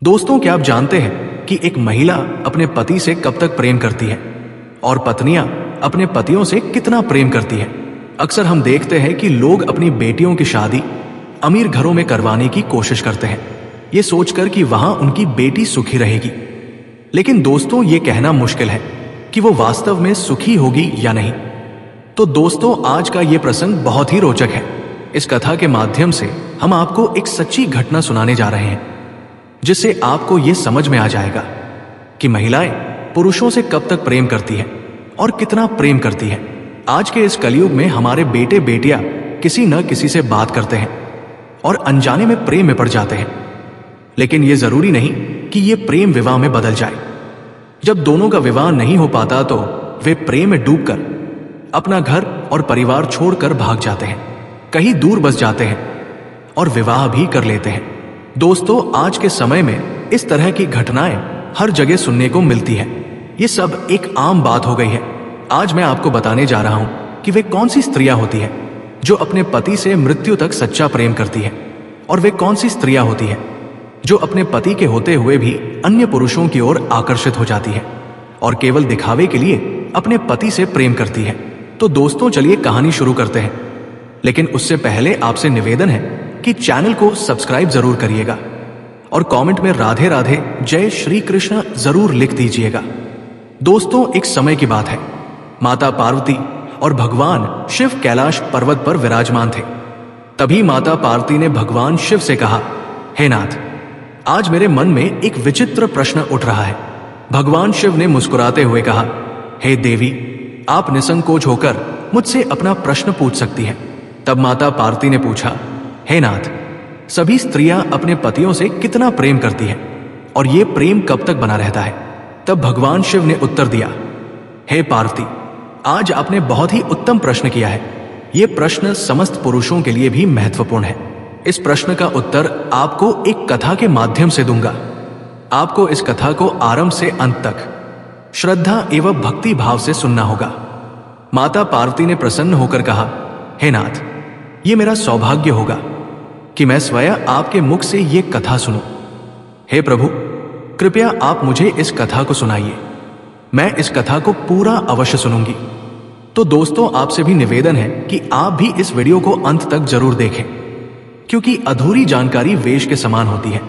दोस्तों, क्या आप जानते हैं कि एक महिला अपने पति से कब तक प्रेम करती है और पत्नियां अपने पतियों से कितना प्रेम करती है? अक्सर हम देखते हैं कि लोग अपनी बेटियों की शादी अमीर घरों में करवाने की कोशिश करते हैं, ये सोचकर कि वहां उनकी बेटी सुखी रहेगी। लेकिन दोस्तों, ये कहना मुश्किल है कि वो वास्तव में सुखी होगी या नहीं। तो दोस्तों, आज का ये प्रसंग बहुत ही रोचक है। इस कथा के माध्यम से हम आपको एक सच्ची घटना सुनाने जा रहे हैं, जिससे आपको ये समझ में आ जाएगा कि महिलाएं पुरुषों से कब तक प्रेम करती है और कितना प्रेम करती है। आज के इस कलयुग में हमारे बेटे बेटियां किसी न किसी से बात करते हैं और अनजाने में प्रेम में पड़ जाते हैं। लेकिन यह जरूरी नहीं कि यह प्रेम विवाह में बदल जाए। जब दोनों का विवाह नहीं हो पाता तो वे प्रेम में डूबकर अपना घर और परिवार छोड़कर भाग जाते हैं, कहीं दूर बस जाते हैं और विवाह भी कर लेते हैं। दोस्तों, आज के समय में इस तरह की घटनाएं हर जगह सुनने को मिलती है। ये सब एक आम बात हो गई है। आज मैं आपको बताने जा रहा हूं कि वे कौन सी स्त्रियां होती है जो अपने पति से मृत्यु तक सच्चा प्रेम करती है, और वे कौन सी स्त्रियां होती है जो अपने पति के होते हुए भी अन्य पुरुषों की ओर आकर्षित हो जाती है और केवल दिखावे के लिए अपने पति से प्रेम करती है। तो दोस्तों, चलिए कहानी शुरू करते हैं। लेकिन उससे पहले आपसे निवेदन है कि चैनल को सब्सक्राइब जरूर करिएगा और कमेंट में राधे राधे जय श्री कृष्ण जरूर लिख दीजिएगा। दोस्तों, एक समय की बात है। माता पार्वती और भगवान शिव कैलाश पर्वत पर विराजमान थे। तभी माता पार्वती ने भगवान शिव से कहा, हे नाथ, आज मेरे मन में एक विचित्र प्रश्न उठ रहा है। भगवान शिव ने मुस्कुराते हुए कहा, हे देवी, आप निसंकोच होकर मुझसे अपना प्रश्न पूछ सकती हैं। तब माता पार्वती ने पूछा, हे नाथ, सभी स्त्रियां अपने पतियों से कितना प्रेम करती हैं और ये प्रेम कब तक बना रहता है? तब भगवान शिव ने उत्तर दिया, हे पार्वती, आज आपने बहुत ही उत्तम प्रश्न किया है। ये प्रश्न समस्त पुरुषों के लिए भी महत्वपूर्ण है। इस प्रश्न का उत्तर आपको एक कथा के माध्यम से दूंगा। आपको इस कथा को आरंभ से अंत तक श्रद्धा एवं भक्ति भाव से सुनना होगा। माता पार्वती ने प्रसन्न होकर कहा, हे नाथ, ये मेरा सौभाग्य होगा कि मैं स्वयं आपके मुख से ये कथा सुनूं। हे प्रभु, कृपया आप मुझे इस कथा को सुनाइए। मैं इस कथा को पूरा अवश्य सुनूंगी। तो दोस्तों, आपसे भी निवेदन है कि आप भी इस वीडियो को अंत तक जरूर देखें, क्योंकि अधूरी जानकारी वेश के समान होती है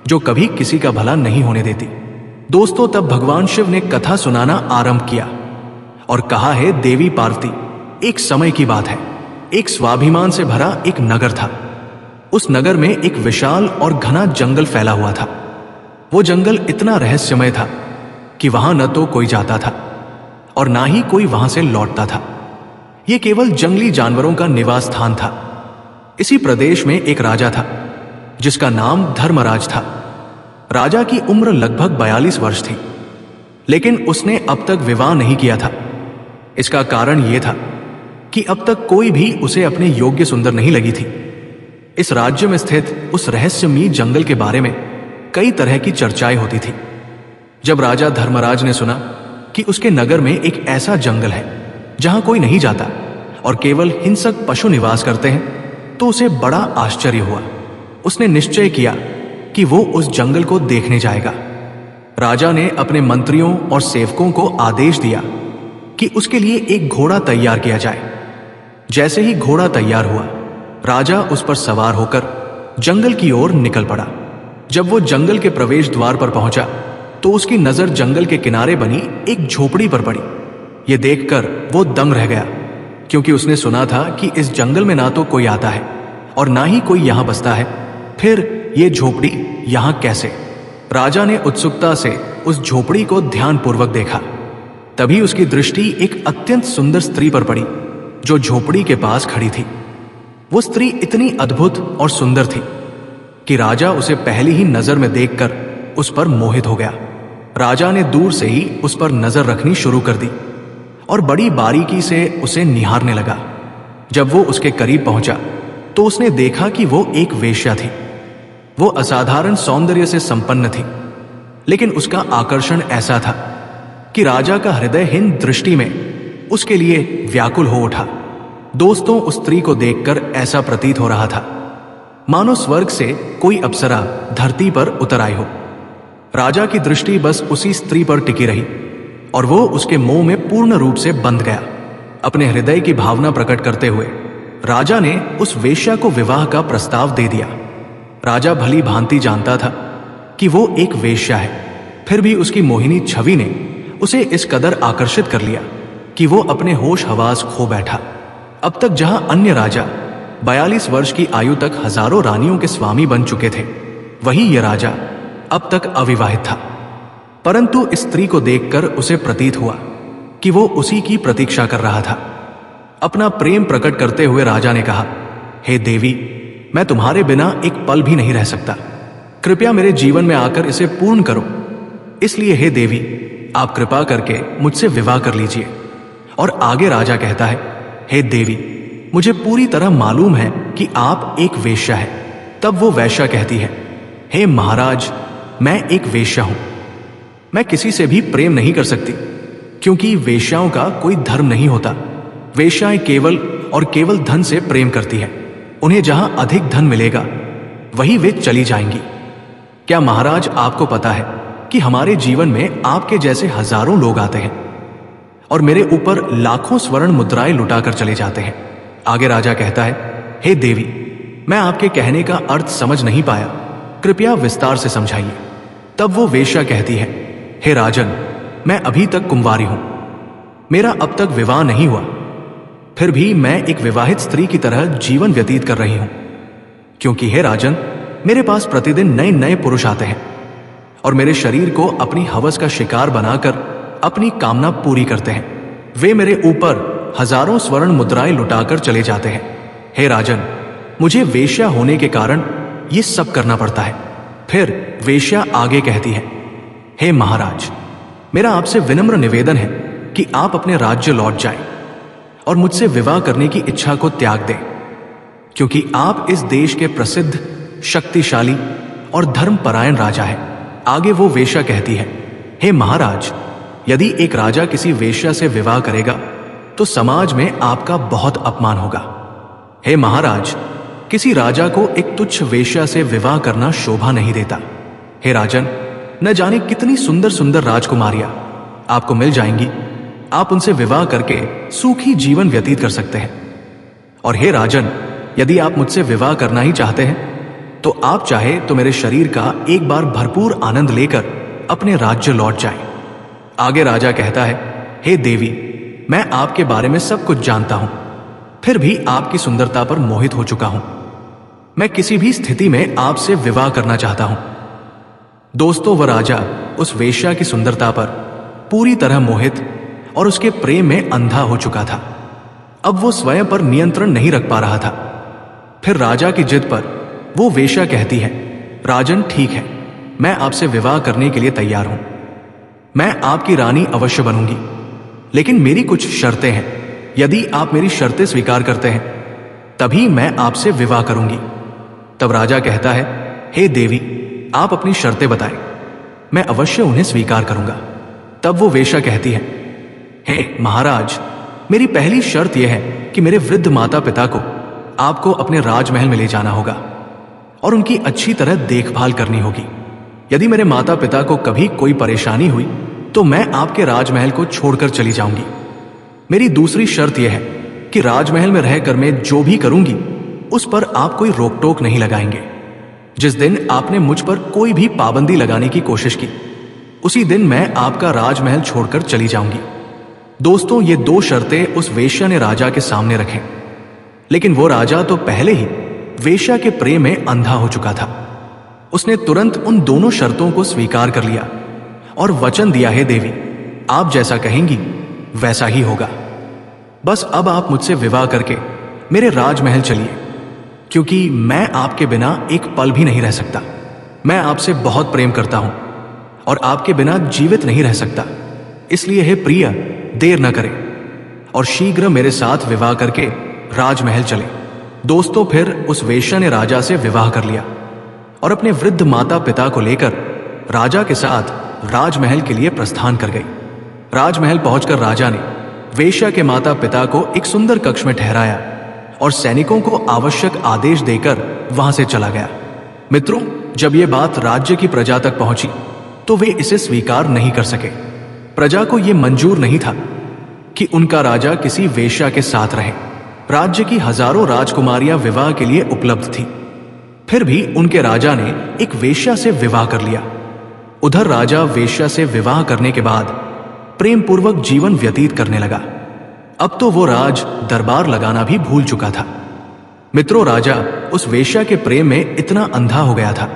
जो कभी किसी का भला नहीं होने देती। दोस्तों, तब भगवान शिव ने कथा सुनाना आरंभ किया और कहा, है देवी पार्वती, एक समय की बात है। एक स्वाभिमान से भरा एक नगर था। उस नगर में एक विशाल और घना जंगल फैला हुआ था। वो जंगल इतना रहस्यमय था कि वहां न तो कोई जाता था और ना ही कोई वहां से लौटता था। ये केवल जंगली जानवरों का निवास स्थान था। इसी प्रदेश में एक राजा था जिसका नाम धर्मराज था। राजा की उम्र लगभग 42 वर्ष थी, लेकिन उसने अब तक विवाह नहीं किया था। इसका कारण यह था कि अब तक कोई भी उसे अपने योग्य सुंदर नहीं लगी थी। इस राज्य में स्थित उस रहस्यमयी जंगल के बारे में कई तरह की चर्चाएं होती थी। जब राजा धर्मराज ने सुना कि उसके नगर में एक ऐसा जंगल है जहां कोई नहीं जाता और केवल हिंसक पशु निवास करते हैं, तो उसे बड़ा आश्चर्य हुआ। उसने निश्चय किया कि वो उस जंगल को देखने जाएगा। राजा ने अपने मंत्रियों और सेवकों को आदेश दिया कि उसके लिए एक घोड़ा तैयार किया जाए। जैसे ही घोड़ा तैयार हुआ, राजा उस पर सवार होकर जंगल की ओर निकल पड़ा। जब वो जंगल के प्रवेश द्वार पर पहुंचा तो उसकी नजर जंगल के किनारे बनी एक झोपड़ी पर पड़ी। ये देखकर वो दंग रह गया, क्योंकि उसने सुना था कि इस जंगल में ना तो कोई आता है और ना ही कोई यहां बसता है। फिर ये झोपड़ी यहां कैसे? राजा ने उत्सुकता से उस झोपड़ी को ध्यानपूर्वक देखा। तभी उसकी दृष्टि एक अत्यंत सुंदर स्त्री पर पड़ी जो झोपड़ी के पास खड़ी थी। वो स्त्री इतनी अद्भुत और सुंदर थी कि राजा उसे पहली ही नजर में देखकर उस पर मोहित हो गया। राजा ने दूर से ही उस पर नजर रखनी शुरू कर दी और बड़ी बारीकी से उसे निहारने लगा। जब वो उसके करीब पहुंचा तो उसने देखा कि वो एक वेश्या थी। वो असाधारण सौंदर्य से संपन्न थी, लेकिन उसका आकर्षण ऐसा था कि राजा का हृदयहीन दृष्टि में उसके लिए व्याकुल हो उठा। दोस्तों, उस स्त्री को देखकर ऐसा प्रतीत हो रहा था मानो स्वर्ग से कोई अप्सरा धरती पर उतर आई हो। राजा की दृष्टि बस उसी स्त्री पर टिकी रही और वो उसके मोह में पूर्ण रूप से बंध गया। अपने हृदय की भावना प्रकट करते हुए राजा ने उस वेश्या को विवाह का प्रस्ताव दे दिया। राजा भली भांति जानता था कि वो एक वेश्या है, फिर भी उसकी मोहिनी छवि ने उसे इस कदर आकर्षित कर लिया कि वो अपने होश हवास खो बैठा। अब तक जहां अन्य राजा 42 वर्ष की आयु तक हजारों रानियों के स्वामी बन चुके थे, वहीं यह राजा अब तक अविवाहित था। परंतु इस स्त्री को देखकर उसे प्रतीत हुआ कि वो उसी की प्रतीक्षा कर रहा था। अपना प्रेम प्रकट करते हुए राजा ने कहा, हे देवी, मैं तुम्हारे बिना एक पल भी नहीं रह सकता। कृपया मेरे जीवन में आकर इसे पूर्ण करो। इसलिए हे देवी, आप कृपा करके मुझसे विवाह कर लीजिए। और आगे राजा कहता है, हे देवी, मुझे पूरी तरह मालूम है कि आप एक वेश्या है। तब वो वेश्या कहती है, हे महाराज, मैं एक वेश्या हूं। मैं किसी से भी प्रेम नहीं कर सकती, क्योंकि वेश्याओं का कोई धर्म नहीं होता। वेश्याएं केवल और केवल धन से प्रेम करती हैं। उन्हें जहां अधिक धन मिलेगा वहीं वे चली जाएंगी। क्या महाराज आपको पता है कि हमारे जीवन में आपके जैसे हजारों लोग आते हैं और मेरे ऊपर लाखों स्वर्ण मुद्राएं लुटाकर चले जाते हैं। आगे राजा कहता है, हे देवी, मैं आपके कहने का अर्थ समझ नहीं पाया, कृपया विस्तार से समझाइए। तब वो वेश्या कहती है, हे राजन, मैं अभी तक कुंवारी हूं, मेरा अब तक विवाह नहीं हुआ, फिर भी मैं एक विवाहित स्त्री की तरह जीवन व्यतीत कर रही हूं, क्योंकि हे राजन, मेरे पास प्रतिदिन नए नए पुरुष आते हैं और मेरे शरीर को अपनी हवस का शिकार बनाकर अपनी कामना पूरी करते हैं। वे मेरे ऊपर हजारों स्वर्ण मुद्राएं लुटाकर चले जाते हैं। हे राजन, मुझे वेश्या होने के कारण ये सब करना पड़ता है। फिर वेश्या आगे कहती है, हे महाराज, मेरा आपसे विनम्र निवेदन है कि आप अपने राज्य लौट जाएं और मुझसे विवाह करने की इच्छा को त्याग दें, क्योंकि आप इस देश के प्रसिद्ध, शक्तिशाली और धर्मपरायण राजा हैं। आगे वो वेश्या कहती है, हे महाराज, यदि एक राजा किसी वेश्या से विवाह करेगा तो समाज में आपका बहुत अपमान होगा। हे महाराज, किसी राजा को एक तुच्छ वेश्या से विवाह करना शोभा नहीं देता। हे राजन, न जाने कितनी सुंदर सुंदर राजकुमारियां आपको मिल जाएंगी। आप उनसे विवाह करके सुखी जीवन व्यतीत कर सकते हैं। और हे राजन, यदि आप मुझसे विवाह करना ही चाहते हैं तो आप चाहे तो मेरे शरीर का एक बार भरपूर आनंद लेकर अपने राज्य लौट जाएं। आगे राजा कहता है, हे देवी, मैं आपके बारे में सब कुछ जानता हूं, फिर भी आपकी सुंदरता पर मोहित हो चुका हूं। मैं किसी भी स्थिति में आपसे विवाह करना चाहता हूं। दोस्तों, वह राजा उस वेश्या की सुंदरता पर पूरी तरह मोहित और उसके प्रेम में अंधा हो चुका था। अब वो स्वयं पर नियंत्रण नहीं रख पा रहा था। फिर राजा की जिद पर वो वेश्या कहती है, राजन, ठीक है, मैं आपसे विवाह करने के लिए तैयार हूं। मैं आपकी रानी अवश्य बनूंगी, लेकिन मेरी कुछ शर्तें हैं। यदि आप मेरी शर्तें स्वीकार करते हैं तभी मैं आपसे विवाह करूंगी। तब राजा कहता है, हे देवी, आप अपनी शर्तें बताएं, मैं अवश्य उन्हें स्वीकार करूंगा। तब वो वेश्या कहती है, हे महाराज, मेरी पहली शर्त यह है कि मेरे वृद्ध माता पिता को आपको अपने राजमहल में ले जाना होगा और उनकी अच्छी तरह देखभाल करनी होगी। यदि मेरे माता पिता को कभी कोई परेशानी हुई तो मैं आपके राजमहल को छोड़कर चली जाऊंगी। मेरी दूसरी शर्त यह है कि राजमहल में रहकर मैं जो भी करूंगी उस पर आप कोई रोक टोक नहीं लगाएंगे। जिस दिन आपने मुझ पर कोई भी पाबंदी लगाने की कोशिश की, उसी दिन मैं आपका राजमहल छोड़कर चली जाऊंगी। दोस्तों, ये दो शर्तें उस वेश्या ने राजा के सामने रखें, लेकिन वो राजा तो पहले ही वेश्या के प्रेम में अंधा हो चुका था। उसने तुरंत उन दोनों शर्तों को स्वीकार कर लिया और वचन दिया, है देवी, आप जैसा कहेंगी वैसा ही होगा। बस अब आप मुझसे विवाह करके मेरे राजमहल चलिए, क्योंकि मैं आपके बिना एक पल भी नहीं रह सकता। मैं आपसे बहुत प्रेम करता हूं और आपके बिना जीवित नहीं रह सकता। इसलिए हे प्रिय, देर न करें और शीघ्र मेरे साथ विवाह करके राजमहल चले। दोस्तों, फिर उस वेश्या ने राजा से विवाह कर लिया और अपने वृद्ध माता पिता को लेकर राजा के साथ राजमहल के लिए प्रस्थान कर गई। राजमहल पहुंचकर राजा ने वेश्या के माता पिता को एक सुंदर कक्ष में ठहराया और सैनिकों को आवश्यक आदेश देकर वहां से चला गया। मित्रों, जब यह बात राज्य की प्रजा तक पहुंची तो वे इसे स्वीकार नहीं कर सके। प्रजा को यह मंजूर नहीं था कि उनका राजा किसी वेश्या के साथ रहे। राज्य की हजारों राजकुमारियां विवाह के लिए उपलब्ध थी, फिर भी उनके राजा ने एक वेश्या से विवाह कर लिया। उधर राजा वेश्या से विवाह करने के बाद प्रेम पूर्वक जीवन व्यतीत करने लगा। अब तो वो राज दरबार लगाना भी भूल चुका था। मित्रों, राजा उस वेश्या के प्रेम में इतना अंधा हो गया था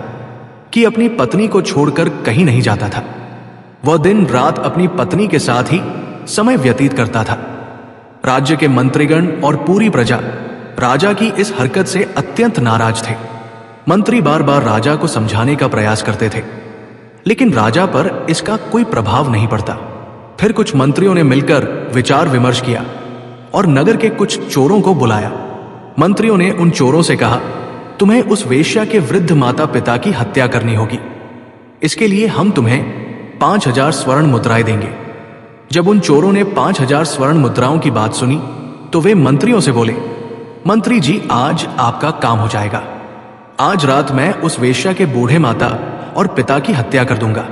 कि अपनी पत्नी को छोड़कर कहीं नहीं जाता था। वह दिन रात अपनी पत्नी के साथ ही समय व्यतीत करता था। राज्य के मंत्रीगण और पूरी प्रजा राजा की इस हरकत से अत्यंत नाराज थे। मंत्री बार बार राजा को समझाने का प्रयास करते थे, लेकिन राजा पर इसका कोई प्रभाव नहीं पड़ता। फिर कुछ मंत्रियों ने मिलकर विचार विमर्श किया और नगर के कुछ चोरों को बुलाया। मंत्रियों ने उन चोरों से कहा, तुम्हें उस वेश्या के वृद्ध माता पिता की हत्या करनी होगी। इसके लिए हम तुम्हें 5,000 स्वर्ण मुद्राएं देंगे। जब उन चोरों ने 5,000 स्वर्ण मुद्राओं की बात सुनी तो वे मंत्रियों से बोले, मंत्री जी, आज आपका काम हो जाएगा। आज रात मैं उस वेश्या के बूढ़े माता और पिता की हत्या कर दूंगा।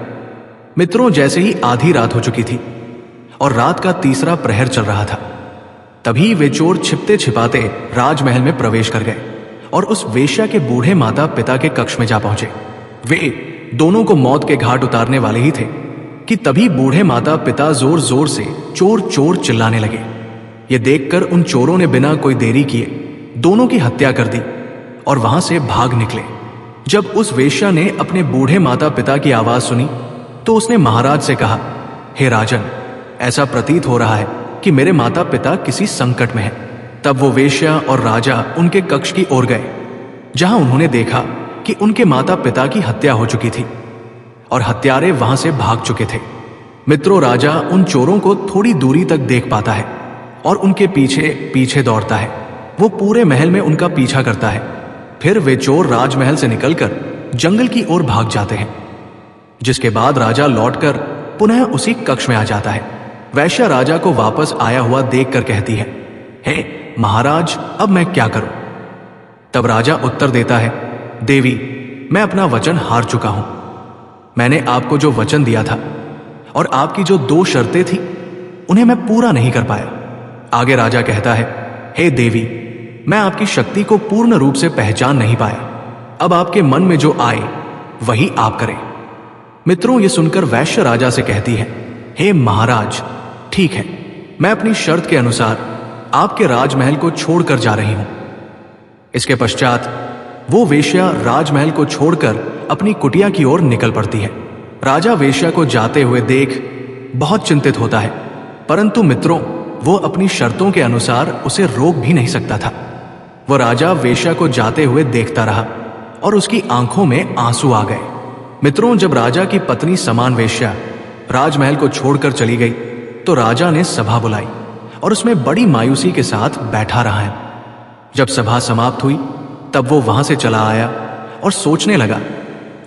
मित्रों, जैसे ही आधी रात हो चुकी थी और रात का तीसरा प्रहर चल रहा था, तभी वे चोर छिपते छिपाते राजमहल में प्रवेश कर गए और उस वेश्या के बूढ़े माता पिता के कक्ष में जा पहुंचे। वे दोनों को मौत के घाट उतारने वाले ही थे कि तभी बूढ़े माता पिता जोर जोर से चोर चोर चिल्लाने लगे। ये देखकर उन चोरों ने बिना कोई देरी किए दोनों की हत्या कर दी और वहां से भाग निकले। जब उस वेश्या ने अपने बूढ़े माता पिता की आवाज सुनी तो उसने महाराज से कहा, हे राजन, ऐसा प्रतीत हो रहा है कि मेरे माता पिता किसी संकट में हैं। तब वो वेश्या और राजा उनके कक्ष की ओर गए, जहां उन्होंने देखा कि उनके माता पिता की हत्या हो चुकी थी और हत्यारे वहां से भाग चुके थे। मित्रों, राजा उन चोरों को थोड़ी दूरी तक देख पाता है और उनके पीछे पीछे दौड़ता है। वो पूरे महल में उनका पीछा करता है। फिर वे चोर राजमहल से निकलकर जंगल की ओर भाग जाते हैं, जिसके बाद राजा लौटकर पुनः उसी कक्ष में आ जाता है। वैश्या राजा को वापस आया हुआ देखकर कहती है, हे महाराज, अब मैं क्या करूं? तब राजा उत्तर देता है, देवी, मैं अपना वचन हार चुका हूं। मैंने आपको जो वचन दिया था और आपकी जो 2 शर्तें थी, उन्हें मैं पूरा नहीं कर पाया। आगे राजा कहता है, हे देवी, मैं आपकी शक्ति को पूर्ण रूप से पहचान नहीं पाया। अब आपके मन में जो आए वही आप करें। मित्रों, ये सुनकर वैश्य राजा से कहती है, हे महाराज, ठीक है, मैं अपनी शर्त के अनुसार आपके राजमहल को छोड़कर जा रही हूं। इसके पश्चात वो वेश्या राजमहल को छोड़कर अपनी कुटिया की ओर निकल पड़ती है। राजा वेश्या को जाते हुए देख बहुत चिंतित होता है, परंतु मित्रों, वो अपनी शर्तों के अनुसार उसे रोक भी नहीं सकता था। वो राजा वेश्या को जाते हुए देखता रहा और उसकी आंखों में आंसू आ गए। मित्रों, जब राजा की पत्नी समान वेश्या राजमहल को छोड़कर चली गई तो राजा ने सभा बुलाई और उसमें बड़ी मायूसी के साथ बैठा रहा है। जब सभा समाप्त हुई तब वो वहां से चला आया और सोचने लगा,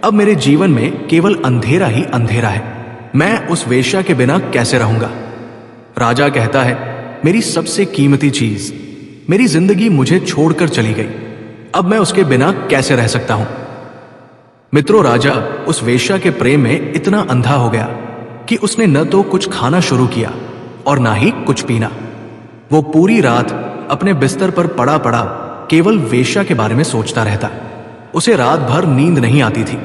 अब मेरे जीवन में केवल अंधेरा ही अंधेरा है। मैं उस वेश्या के बिना कैसे रहूंगा? राजा कहता है, मेरी सबसे कीमती चीज, मेरी जिंदगी मुझे छोड़कर चली गई। अब मैं उसके बिना कैसे रह सकता हूं? मित्रों, राजा उस वेश्या के प्रेम में इतना अंधा हो गया कि उसने न तो कुछ खाना शुरू किया और ना ही कुछ पीना। वो पूरी रात अपने बिस्तर पर पड़ा पड़ा केवल वेश्या के बारे में सोचता रहता। उसे रात भर नींद नहीं आती थी।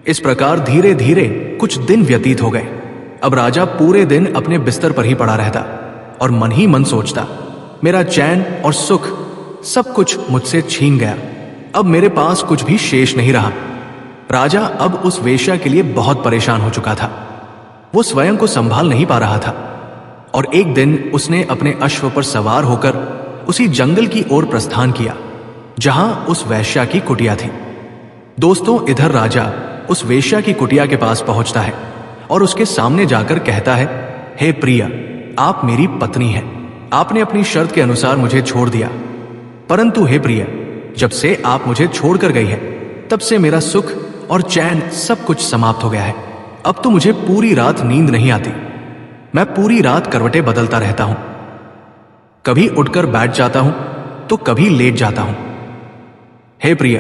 इस प्रकार धीरे धीरे कुछ दिन व्यतीत हो गए। अब राजा पूरे दिन अपने बिस्तर पर ही पड़ा रहता और मन ही मन सोचता, मेरा चैन और सुख सब कुछ मुझसे छीन गया। अब मेरे पास कुछ भी शेष नहीं रहा। राजा अब उस वेश्या के लिए बहुत परेशान हो चुका था। वो स्वयं को संभाल नहीं पा रहा था और एक दिन उसने अपने अश्व पर सवार होकर उसी जंगल की ओर प्रस्थान किया जहां उस वेश्या की कुटिया थी। दोस्तों, इधर राजा उस वेश्या की कुटिया के पास पहुंचता है और उसके सामने जाकर कहता है, हे प्रिय, आप मेरी पत्नी हैं। आपने अपनी शर्त के अनुसार मुझे छोड़ दिया, परंतु हे प्रिय, जब से आप मुझे छोड़कर गई है तब से मेरा सुख और चैन सब कुछ समाप्त हो गया है। अब तो मुझे पूरी रात नींद नहीं आती। मैं पूरी रात करवटें बदलता रहता हूं, कभी उठकर बैठ जाता हूं तो कभी लेट जाता हूं। हे प्रिय,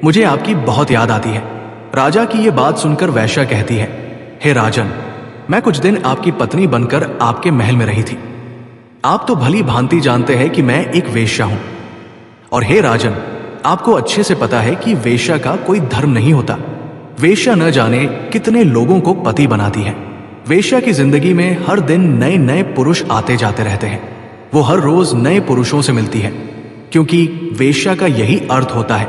मुझे आपकी बहुत याद आती है। राजा की यह बात सुनकर वैश्या कहती है, हे राजन, मैं कुछ दिन आपकी पत्नी बनकर आपके महल में रही थी। आप तो भली भांति जानते हैं कि मैं एक वेश्या हूं। और हे राजन, आपको अच्छे से पता है कि वेश्या का कोई धर्म नहीं होता। वेश्या न जाने कितने लोगों को पति बनाती है। वेश्या की जिंदगी में हर दिन नए नए पुरुष आते जाते रहते हैं। वो हर रोज नए पुरुषों से मिलती है, क्योंकि वेश्या का यही अर्थ होता है,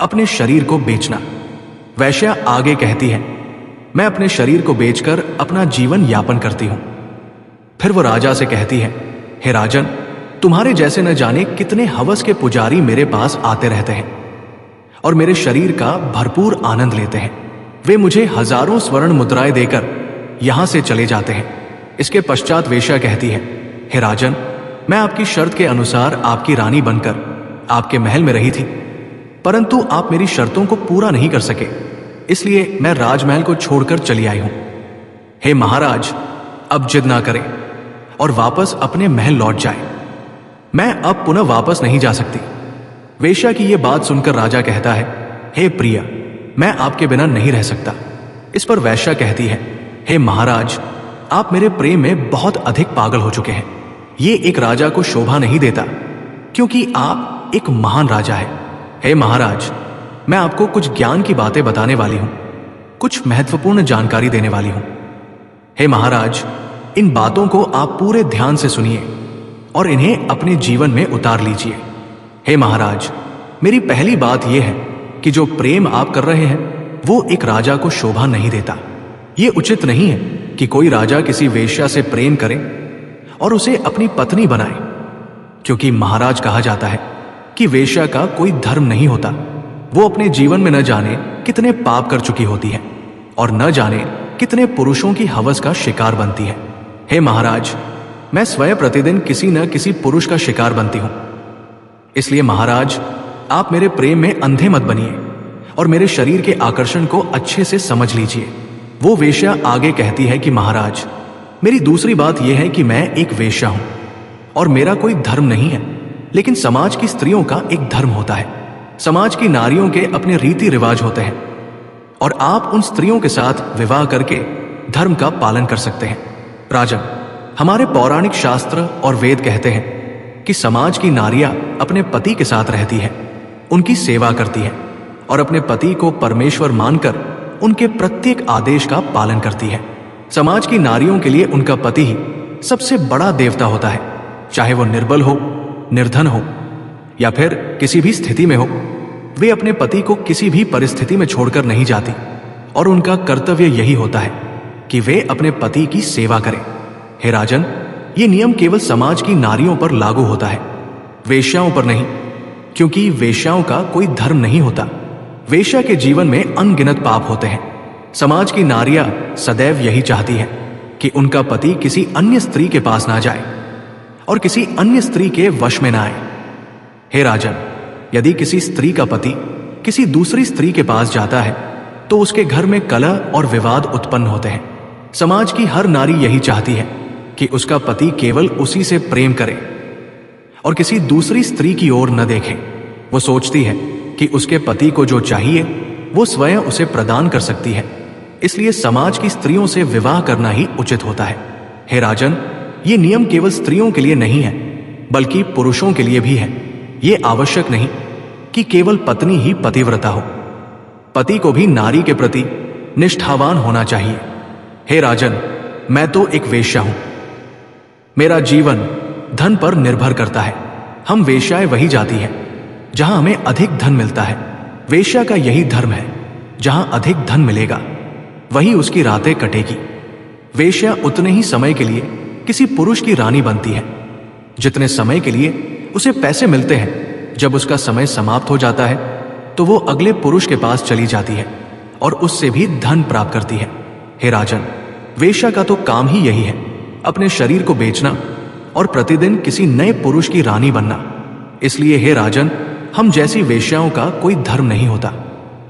अपने शरीर को बेचना। वेश्या आगे कहती है, मैं अपने शरीर को बेचकर अपना जीवन यापन करती हूं। फिर वो राजा से कहती है, हे राजन, तुम्हारे जैसे न जाने कितने हवस के पुजारी मेरे पास आते रहते हैं और मेरे शरीर का भरपूर आनंद लेते हैं। वे मुझे हजारों स्वर्ण मुद्राएं देकर यहां से चले जाते हैं। इसके पश्चात वेश्या कहती है, हे राजन, मैं आपकी शर्त के अनुसार आपकी रानी बनकर आपके महल में रही थी, परंतु आप मेरी शर्तों को पूरा नहीं कर सके, इसलिए मैं राजमहल को छोड़कर चली आई हूं। हे महाराज, अब जिद ना करें और वापस अपने महल लौट जाए। मैं अब पुनः वापस नहीं जा सकती। वेश्या की यह बात सुनकर राजा कहता है, हे प्रिया, मैं आपके बिना नहीं रह सकता। इस पर वेश्या कहती है, हे महाराज, आप मेरे प्रेम में बहुत अधिक पागल हो चुके हैं। ये एक राजा को शोभा नहीं देता, क्योंकि आप एक महान राजा हैं। हे महाराज, मैं आपको कुछ ज्ञान की बातें बताने वाली हूं, कुछ महत्वपूर्ण जानकारी देने वाली हूं। हे महाराज, इन बातों को आप पूरे ध्यान से सुनिए और इन्हें अपने जीवन में उतार लीजिए। हे महाराज, मेरी पहली बात यह है कि जो प्रेम आप कर रहे हैं वो एक राजा को शोभा नहीं देता। ये उचित नहीं है कि कोई राजा किसी वेश्या से प्रेम करे और उसे अपनी पत्नी बनाए, क्योंकि महाराज कहा जाता है कि वेश्या का कोई धर्म नहीं होता। वो अपने जीवन में न जाने कितने पाप कर चुकी होती है और न जाने कितने पुरुषों की हवस का शिकार बनती है। हे महाराज, मैं स्वयं प्रतिदिन किसी न किसी पुरुष का शिकार बनती हूं। इसलिए महाराज, आप मेरे प्रेम में अंधे मत बनिए और मेरे शरीर के आकर्षण को अच्छे से समझ लीजिए। वो वेश्या आगे कहती है कि महाराज, मेरी दूसरी बात यह है कि मैं एक वेश्या हूं और मेरा कोई धर्म नहीं है, लेकिन समाज की स्त्रियों का एक धर्म होता है। समाज की नारियों के अपने रीति रिवाज होते हैं और आप उन स्त्रियों के साथ विवाह करके धर्म का पालन कर सकते हैं। राजन, हमारे पौराणिक शास्त्र और वेद कहते हैं कि समाज की नारियां अपने पति के साथ रहती है, उनकी सेवा करती है और अपने पति को परमेश्वर मानकर उनके प्रत्येक आदेश का पालन करती है। समाज की नारियों के लिए उनका पति ही सबसे बड़ा देवता होता है, चाहे वो निर्बल हो, निर्धन हो या फिर किसी भी स्थिति में हो। वे अपने पति को किसी भी परिस्थिति में छोड़कर नहीं जाती और उनका कर्तव्य यही होता है कि वे अपने पति की सेवा करें। हे राजन, ये नियम केवल समाज की नारियों पर लागू होता है, वेश्याओं पर नहीं, क्योंकि वेश्याओं का कोई धर्म नहीं होता। वेश्या के जीवन में अनगिनत पाप होते हैं। समाज की नारियां सदैव यही चाहती है कि उनका पति किसी अन्य स्त्री के पास ना जाए और किसी अन्य स्त्री के वश में ना आए। हे राजन, यदि किसी स्त्री का पति किसी दूसरी स्त्री के पास जाता है तो उसके घर में कलह और विवाद उत्पन्न होते हैं। समाज की हर नारी यही चाहती है कि उसका पति केवल उसी से प्रेम करे और किसी दूसरी स्त्री की ओर न देखे। वो सोचती है कि उसके पति को जो चाहिए वो स्वयं उसे प्रदान कर सकती है, इसलिए समाज की स्त्रियों से विवाह करना ही उचित होता है। हे राजन, ये नियम केवल स्त्रियों के लिए नहीं है, बल्कि पुरुषों के लिए भी है। ये आवश्यक नहीं कि केवल पत्नी ही पतिव्रता हो, पति को भी नारी के प्रति निष्ठावान होना चाहिए। हे राजन, मैं तो एक वेश्या हूं। मेरा जीवन धन पर निर्भर करता है। हम वेश्याएं वही जाती है जहां हमें अधिक धन मिलता है। वेश्या का यही धर्म है, जहां अधिक धन मिलेगा वही उसकी रातें कटेगी। वेश्या उतने ही समय के लिए किसी पुरुष की रानी बनती है जितने समय के लिए उसे पैसे मिलते हैं। जब उसका समय समाप्त हो जाता है तो वो अगले पुरुष के पास चली जाती है और उससे भी धन प्राप्त करती है। हे राजन, वेश्या का तो काम ही यही है, अपने शरीर को बेचना और प्रतिदिन किसी नए पुरुष की रानी बनना। इसलिए हे राजन, हम जैसी वेश्याओं का कोई धर्म नहीं होता।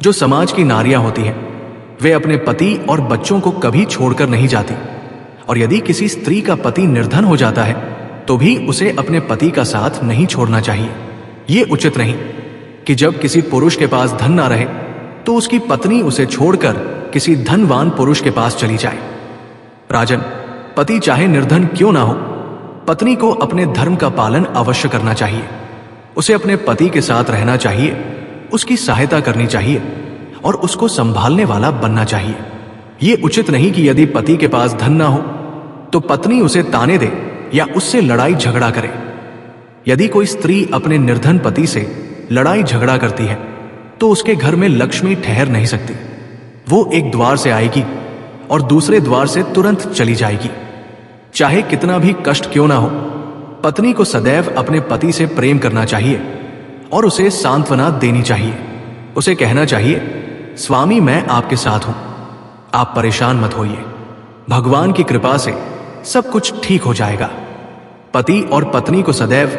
जो समाज की नारियां होती हैं वे अपने पति और बच्चों को कभी छोड़कर नहीं जाती, और यदि किसी स्त्री का पति निर्धन हो जाता है तो भी उसे अपने पति का साथ नहीं छोड़ना चाहिए। ये उचित नहीं कि जब किसी पुरुष के पास धन ना रहे तो उसकी पत्नी उसे छोड़कर किसी धनवान पुरुष के पास चली जाए। राजन, पति चाहे निर्धन क्यों ना हो, पत्नी को अपने धर्म का पालन अवश्य करना चाहिए। उसे अपने पति के साथ रहना चाहिए, उसकी सहायता करनी चाहिए और उसको संभालने वाला बनना चाहिए। यह उचित नहीं कि यदि पति के पास धन ना हो तो पत्नी उसे ताने दे या उससे लड़ाई झगड़ा करे। यदि कोई स्त्री अपने निर्धन पति से लड़ाई झगड़ा करती है तो उसके घर में लक्ष्मी ठहर नहीं सकती। वो एक द्वार से आएगी और दूसरे द्वार से तुरंत चली जाएगी। चाहे कितना भी कष्ट क्यों ना हो, पत्नी को सदैव अपने पति से प्रेम करना चाहिए और उसे सांत्वना देनी चाहिए। उसे कहना चाहिए, स्वामी मैं आपके साथ हूं, आप परेशान मत होइए, भगवान की कृपा से सब कुछ ठीक हो जाएगा। पति और पत्नी को सदैव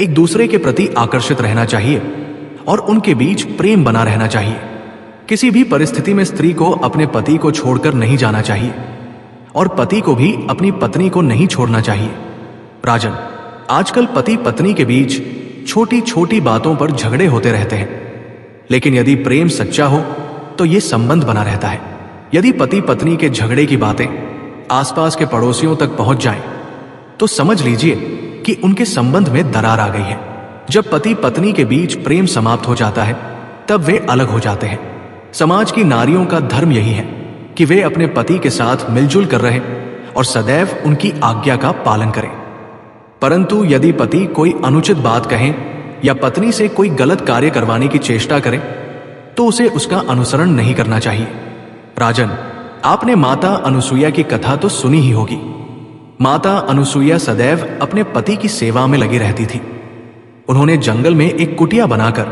एक दूसरे के प्रति आकर्षित रहना चाहिए और उनके बीच प्रेम बना रहना चाहिए। किसी भी परिस्थिति में स्त्री को अपने पति को छोड़कर नहीं जाना चाहिए और पति को भी अपनी पत्नी को नहीं छोड़ना चाहिए। राजन, आजकल पति पत्नी के बीच छोटी छोटी बातों पर झगड़े होते रहते हैं, लेकिन यदि प्रेम सच्चा हो तो यह संबंध बना रहता है। यदि पति पत्नी के झगड़े की बातें आसपास के पड़ोसियों तक पहुंच जाएं, तो समझ लीजिए कि उनके संबंध में दरार आ गई है। जब पति पत्नी के बीच प्रेम समाप्त हो जाता है तब वे अलग हो जाते हैं। समाज की नारियों का धर्म यही है कि वे अपने पति के साथ मिलजुल कर रहें और सदैव उनकी आज्ञा का पालन करें। परंतु यदि पति कोई अनुचित बात कहें या पत्नी से कोई गलत कार्य करवाने की चेष्टा करें तो उसे उसका अनुसरण नहीं करना चाहिए। राजन, आपने माता अनुसुईया की कथा तो सुनी ही होगी। माता अनुसुईया सदैव अपने पति की सेवा में लगी रहती थी। उन्होंने जंगल में एक कुटिया बनाकर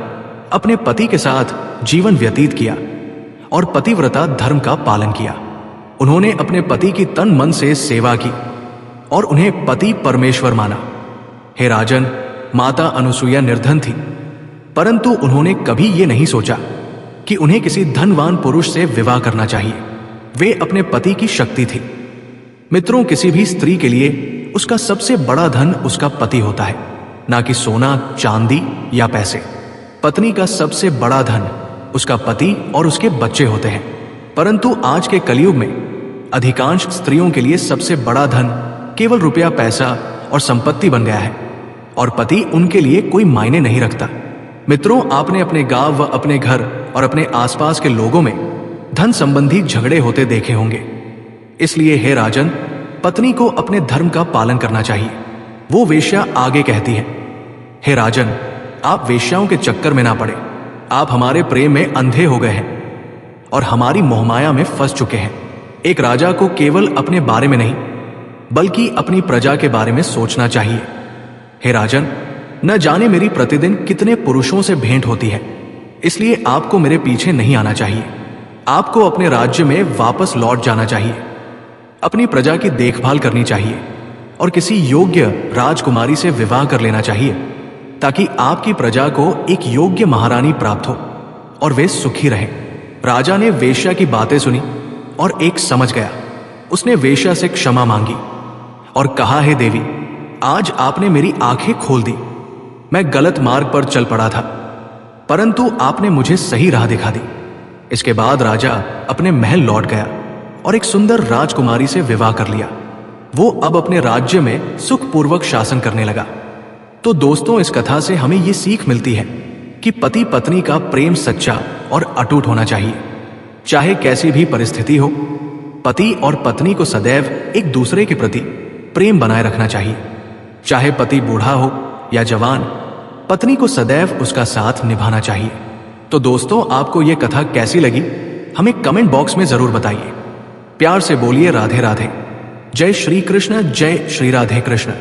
अपने पति के साथ जीवन व्यतीत किया और पतिव्रता धर्म का पालन किया। उन्होंने अपने पति की तन मन से सेवा की और उन्हें पति परमेश्वर माना। हे राजन, माता अनुसुईया निर्धन थी, परंतु उन्होंने कभी ये नहीं सोचा कि उन्हें किसी धनवान पुरुष से विवाह करना चाहिए। वे अपने पति की शक्ति थी। मित्रों, किसी भी स्त्री के लिए उसका सबसे बड़ा धन उसका पति होता है, ना कि सोना, चांदी या पैसे। पत्नी का सबसे बड़ा धन उसका पति और उसके बच्चे होते हैं। परंतु आज के कलयुग में अधिकांश स्त्रियों के लिए सबसे बड़ा धन केवल रुपया, पैसा और संपत्ति बन गया है और पति उनके लिए कोई मायने नहीं रखता। मित्रों, आपने अपने गांव व अपने घर और अपने आसपास के लोगों में धन संबंधी झगड़े होते देखे होंगे। इसलिए हे राजन, पत्नी को अपने धर्म का पालन करना चाहिए। वो वेश्या आगे कहती है, हे राजन, आप वेश्याओं के चक्कर में ना पड़े। आप हमारे प्रेम में अंधे हो गए हैं और हमारी मोहमाया में फंस चुके हैं। एक राजा को केवल अपने बारे में नहीं बल्कि अपनी प्रजा के बारे में सोचना चाहिए। हे राजन, न जाने मेरी प्रतिदिन कितने पुरुषों से भेंट होती है, इसलिए आपको मेरे पीछे नहीं आना चाहिए। आपको अपने राज्य में वापस लौट जाना चाहिए, अपनी प्रजा की देखभाल करनी चाहिए और किसी योग्य राजकुमारी से विवाह कर लेना चाहिए ताकि आपकी प्रजा को एक योग्य महारानी प्राप्त हो और वे सुखी रहें। राजा ने वेश्या की बातें सुनी और एक समझ गया। उसने वेश्या से क्षमा मांगी और कहा, हे देवी, आज आपने मेरी आंखें खोल दी। मैं गलत मार्ग पर चल पड़ा था, परंतु आपने मुझे सही राह दिखा दी। इसके बाद राजा अपने महल लौट गया और एक सुंदर राजकुमारी से विवाह कर लिया। वो अब अपने राज्य में सुखपूर्वक शासन करने लगा। तो दोस्तों, इस कथा से हमें ये सीख मिलती है कि पति पत्नी का प्रेम सच्चा और अटूट होना चाहिए। चाहे कैसी भी परिस्थिति हो, पति और पत्नी को सदैव एक दूसरे के प्रति प्रेम बनाए रखना चाहिए। चाहे पति बूढ़ा हो या जवान, पत्नी को सदैव उसका साथ निभाना चाहिए। तो दोस्तों, आपको यह कथा कैसी लगी हमें कमेंट बॉक्स में जरूर बताइए। प्यार से बोलिए राधे राधे। जय श्री कृष्ण, जय श्री राधे कृष्ण।